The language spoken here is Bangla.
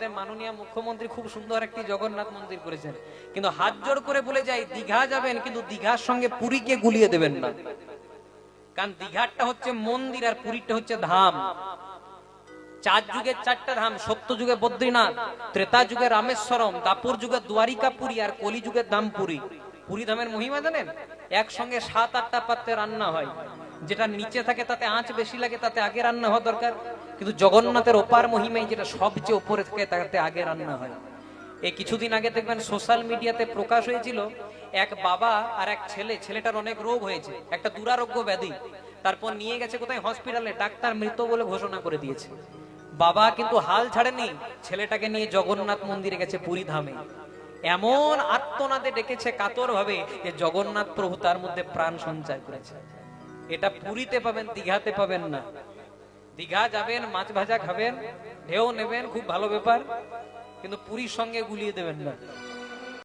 আমাদের মাননীয় মুখ্যমন্ত্রী খুব সুন্দর একটি জগন্নাথ মন্দির করেছেন, কিন্তু হাত জোড় করে বলে যাই দীঘা যাবেন কিন্তু দীঘার সঙ্গে পুরীকে গুলিয়ে দেবেন না। কারণ দীঘাটা হচ্ছে মন্দির আর পুরীটা হচ্ছে ধাম। চার যুগের চারটা ধাম, সত্য যুগে বদ্রীনাথ, ত্রেতা যুগে রামেশ্বরম, দাপর যুগে দ্বারিকাপুরী আর কলি যুগের ধাম পুরী। পুরী ধামের মহিমা জানেন? একসঙ্গে 7-8টা পাত্রে রান্না হয়, যেটা নিচে থাকে তাতে আঁচ বেশি লাগে, তাতে আগে রান্না হওয়া দরকার। কিন্তু জগন্নাথের অপার মহিমায় যেটা সবচেয়ে উপরে থাকে তাতে আগে রান্না হয়। এই কিছুদিন আগে দেখবেন সোশ্যাল মিডিয়াতে প্রকাশ হয়েছিল এক বাবা আর এক ছেলে, ছেলেটার অনেক রোগ হয়েছে, একটা দুরারোগ্য ব্যাধি। তারপর নিয়ে গেছে কোথায় হসপিটালে, ডাক্তার মৃত বলে ঘোষণা করে দিয়েছে। বাবা কিন্তু হাল ছাড়েনি, ছেলেটাকে নিয়ে জগন্নাথ মন্দিরে গেছে পুরী ধামে। এমন আত্মনাদে ডেকেছে কাতর ভাবে যে জগন্নাথ প্রভু তার মধ্যে প্রাণ সঞ্চার করেছে। এটা পুরীতে পাবেন, দীঘাতে পাবেন না। দীঘা যাবেন, মাছ ভাজা খাবেন, ঢেউ নেবেন, খুব ভালো ব্যাপার, কিন্তু পুরীর সঙ্গে গুলিয়ে দেবেন না।